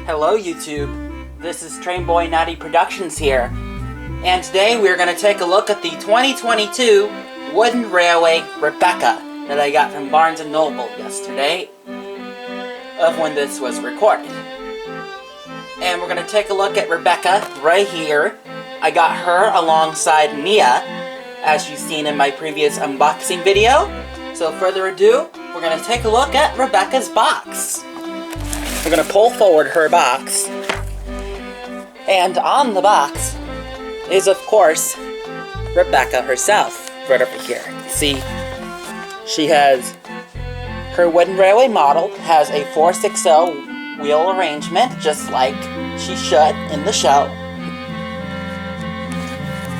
Hello YouTube, this is Trainboy90 Productions here, and today we're going to take a look at the 2022 wooden railway Rebecca that I got from Barnes & Noble yesterday, of when this was recorded. And we're going to take a look at Rebecca right here. I got her alongside Mia, as you've seen in my previous unboxing video. So further ado, we're going to take a look at Rebecca's box. We're going to pull forward her box, and on the box is, of course, Rebecca herself, right over here. See, she has, her wooden railway model has a 460 wheel arrangement, just like she should in the show.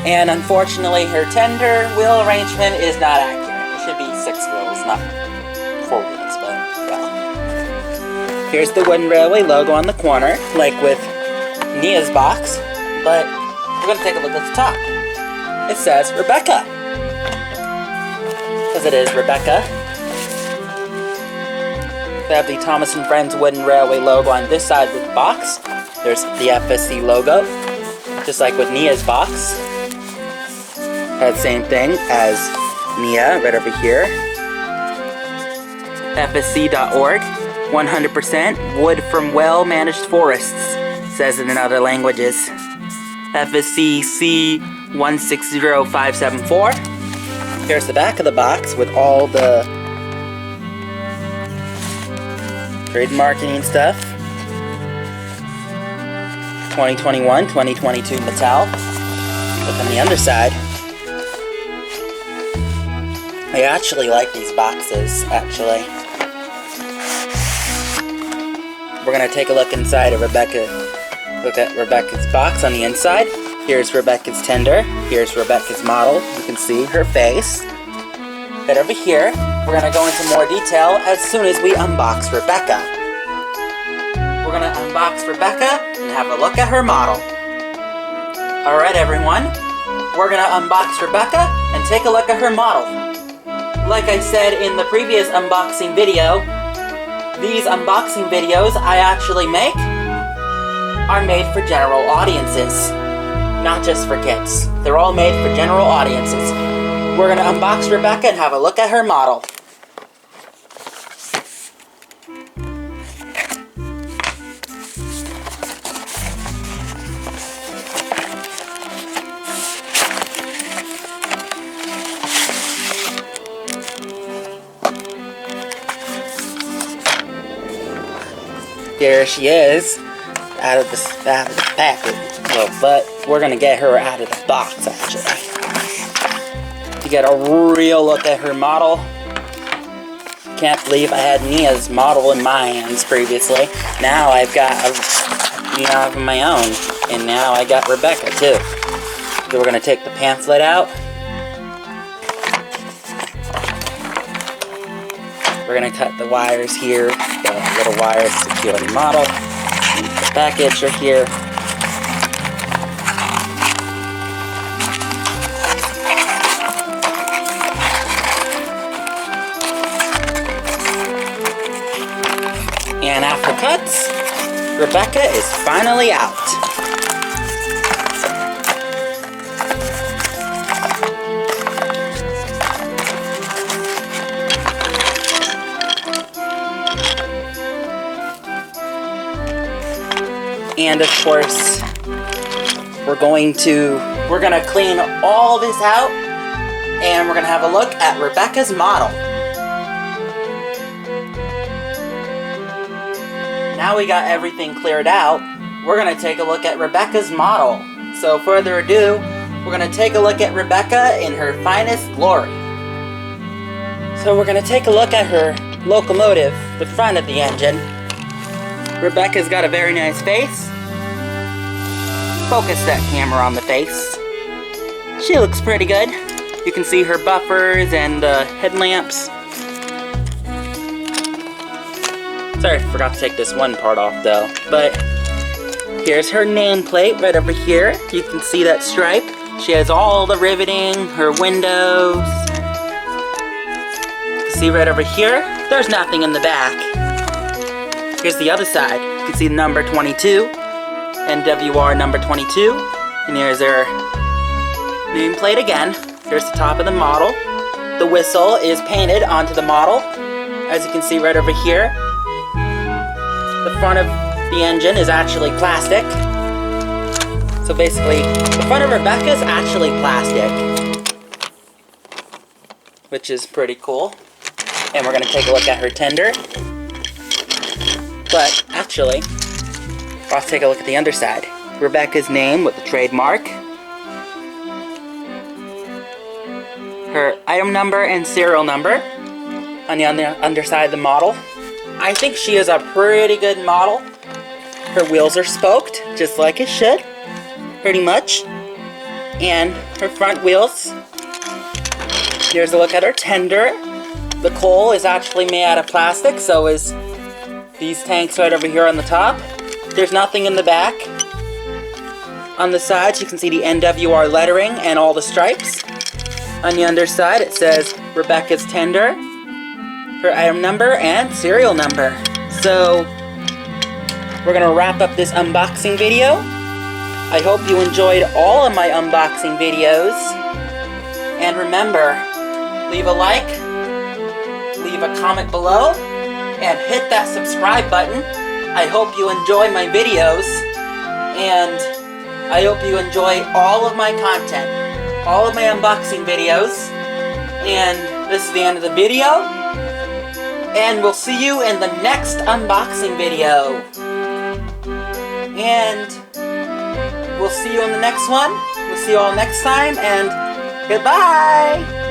And unfortunately, her tender wheel arrangement is not accurate. It should be 6 wheels, not 4 wheels, but well. Here's the wooden railway logo on the corner, like with Nia's box, but we're going to take a look at the top. It says Rebecca, because it is Rebecca. They have the Thomas and Friends wooden railway logo on this side of the box. There's the FSC logo, just like with Nia's box. Has the same thing as Nia, right over here. FSC.org, 100% wood from well-managed forests, says it in other languages. FSC C160574. Here's the back of the box with all the trademarking and stuff. 2021, 2022 Mattel. Look on the underside. I actually like these boxes, actually. We're gonna take a look inside of Rebecca. Look at Rebecca's box on the inside. Here's Rebecca's tender. Here's Rebecca's model. You can see her face. Right over here, we're gonna go into more detail as soon as we unbox Rebecca. We're gonna unbox Rebecca and have a look at her model. Alright everyone, we're gonna unbox Rebecca and take a look at her model. Like I said in the previous unboxing video, these unboxing videos I actually make are made for general audiences, not just for kids. They're all made for general audiences. We're gonna unbox Rebecca and have a look at her model. Here she is, out of the package. Well, but we're gonna get her out of the box, actually. To get a real look at her model. Can't believe I had Nia's model in my hands previously. Now I've got Nia of my own, and now I got Rebecca too. So we're gonna take the pamphlet out. We're gonna cut the wires here, the little wires to secure the model. The package right here. And after cuts, Rebecca is finally out. And of course, we're gonna clean all this out, and we're gonna have a look at Rebecca's model. Now we got everything cleared out, we're gonna take a look at Rebecca's model. So further ado, we're gonna take a look at Rebecca in her finest glory. So we're gonna take a look at her locomotive, the front of the engine. Rebecca's got a very nice face. Focus that camera on the face. She looks pretty good. You can see her buffers and headlamps. Sorry, I forgot to take this one part off though. But here's her nameplate right over here. You can see that stripe. She has all the riveting, her windows. See right over here? There's nothing in the back. Here's the other side. You can see the number 22, NWR number 22, and here's her nameplate again. Here's the top of the model. The whistle is painted onto the model, as you can see right over here. The front of the engine is actually plastic. So basically, the front of Rebecca is actually plastic, which is pretty cool. And we're gonna take a look at her tender. But actually, let's take a look at the underside. Rebecca's name with the trademark. Her item number and serial number on the underside of the model. I think she is a pretty good model. Her wheels are spoked, just like it should, pretty much. And her front wheels. Here's a look at her tender. The coal is actually made out of plastic, so is these tanks right over here on the top. There's nothing in the back. On the sides, you can see the NWR lettering and all the stripes. On the underside, it says Rebecca's tender, her item number, and serial number. So, we're gonna wrap up this unboxing video. I hope you enjoyed all of my unboxing videos. And remember, leave a like, leave a comment below, and hit that subscribe button. I hope you enjoy my videos, and I hope you enjoy all of my content, all of my unboxing videos. And this is the end of the video, and we'll see you in the next unboxing video. And we'll see you in the next one. We'll see you all next time, and goodbye!